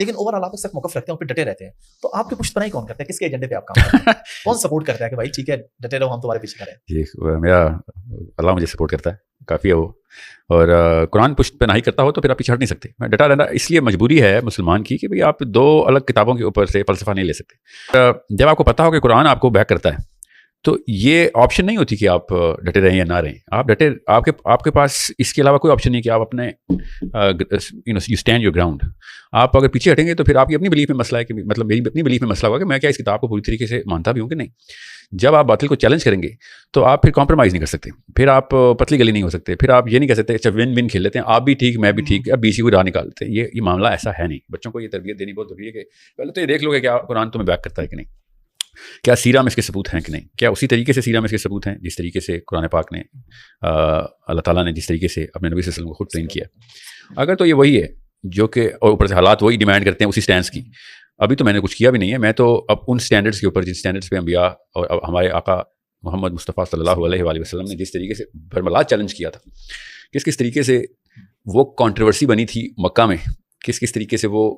لیکن over all آپ ایک سخت موقف رکھتے ہیں اور پھر ڈٹے رہتے ہیں. تو آپ کی پشت پناہی کون کرتا ہے؟ کس کے ایجنڈے پہ آپ کام کرتے ہیں؟ کون سپورٹ کرتا ہے کہ بھائی ٹھیک ہے ڈٹے رہو، ہم تمہارے پیچھے کھڑے ہیں؟ جی میرا اللہ مجھے سپورٹ کرتا ہے کافی ہے وہ. اور قرآن پشت پہ نہیں کرتا ہو تو پھر آپ پیچھے ہٹ نہیں سکتے. میں ڈٹا رہنا اس لیے مجبوری ہے مسلمان کی کہ بھئی آپ دو الگ کتابوں کے اوپر سے فلسفہ نہیں لے سکتے. جب آپ کو پتہ ہو کہ قرآن آپ کو بیک کرتا ہے تو یہ آپشن نہیں ہوتی کہ آپ ڈٹے رہیں یا نہ رہیں. آپ ڈٹے، آپ کے پاس اس کے علاوہ کوئی آپشن نہیں کہ آپ اپنے یو اسٹینڈ یور گراؤنڈ. آپ اگر پیچھے ہٹیں گے تو پھر آپ کی اپنی بلیف میں مسئلہ ہے کہ مطلب میری اپنی بلیف میں مسئلہ ہوگا کہ میں کیا اس کتاب کو پوری طریقے سے مانتا بھی ہوں کہ نہیں. جب آپ باطل کو چیلنج کریں گے تو آپ پھر کمپرومائز نہیں کر سکتے، پھر آپ پتلی گلی نہیں ہو سکتے، پھر آپ یہ نہیں کہہ سکتے اچھا ون ون کھیل لیتے ہیں، آپ بھی ٹھیک میں بھی ٹھیک، اب بیچ کو راہ نکال لیتے ہیں. یہ معاملہ ایسا ہے نہیں. بچوں کو یہ تربیت دینی بہت ضروری ہے کہ پہلے تو یہ دیکھ لو کہ کیا قرآن تمہیں بیک کرتا ہے کہ نہیں، کیا سیرہ میں اس کے ثبوت ہیں کہ نہیں، کیا اسی طریقے سے سیرہ میں اس کے ثبوت ہیں جس طریقے سے قرآن پاک نے اللہ تعالیٰ نے جس طریقے سے اپنے نبی صلی اللہ علیہ وسلم کو خود ٹرین کیا. اگر تو یہ وہی ہے جو کہ اور اوپر سے حالات وہی ڈیمانڈ کرتے ہیں اسی سٹینڈس کی. ابھی تو میں نے کچھ کیا بھی نہیں ہے. میں تو اب ان سٹینڈرڈس کے اوپر جن سٹینڈرڈس پہ انبیاء اور ہمارے آقا محمد مصطفیٰ صلی اللہ علیہ وآلہ وسلم نے جس طریقے سے برملا چیلنج کیا تھا، کس طریقے سے وہ کنٹروورسی بنی تھی مکہ میں، کس طریقے سے وہ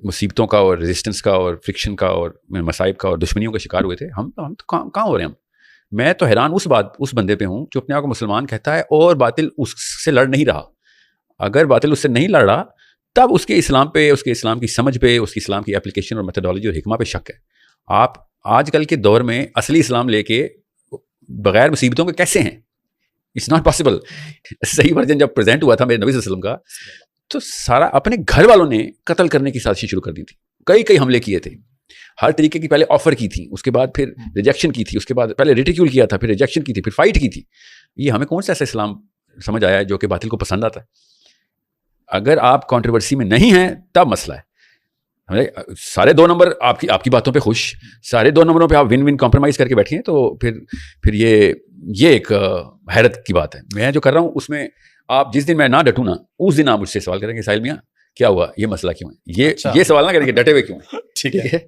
مصیبتوں کا اور ریزسٹنس کا اور فرکشن کا اور مصائب کا اور دشمنیوں کا شکار ہوئے تھے. ہم تو کہاں ہو رہے ہیں ہم. میں تو حیران اس بندے پہ ہوں جو اپنے آپ کو مسلمان کہتا ہے اور باطل اس سے لڑ نہیں رہا. اگر باطل اس سے نہیں لڑ رہا تب اس کے اسلام پہ، اس کے اسلام کی سمجھ پہ، اس کی اسلام کی اپلیکیشن اور میتھڈالوجی اور حکمہ پہ شک ہے. آپ آج کل کے دور میں اصلی اسلام لے کے بغیر مصیبتوں کے کیسے ہیں؟ It's not possible. صحیح ورژن جب پریزنٹ ہوا تھا میرے نبی صلی اللہ علیہ وسلم کا تو سارا اپنے گھر والوں نے قتل کرنے کی سازشیں شروع کر دی تھی. کئی حملے کیے تھے، ہر طریقے کی پہلے آفر کی تھی، اس کے بعد پھر ریجیکشن کی تھی، اس کے بعد پہلے ریٹیکیول کیا تھا، پھر ریجیکشن کی تھی، پھر فائٹ کی تھی. یہ ہمیں کون سا ایسا اسلام سمجھ آیا ہے جو کہ باطل کو پسند آتا ہے؟ اگر آپ کنٹروورسی میں نہیں ہیں تب مسئلہ ہے. سارے 2 نمبر آپ کی باتوں پہ خوش، سارے 2 نمبروں پہ آپ ون ون کمپرومائز کر کے بیٹھے ہیں تو پھر یہ ایک حیرت کی بات ہے. میں جو کر رہا ہوں اس میں آپ جس دن میں نہ ڈٹوں نا اس دن آپ مجھ سے سوال کریں گے ساحل میاں کیا ہوا، یہ مسئلہ کیوں ہے. یہ سوال نہ کریں کہ ڈٹے ہوئے کیوں ہیں. ٹھیک ہے.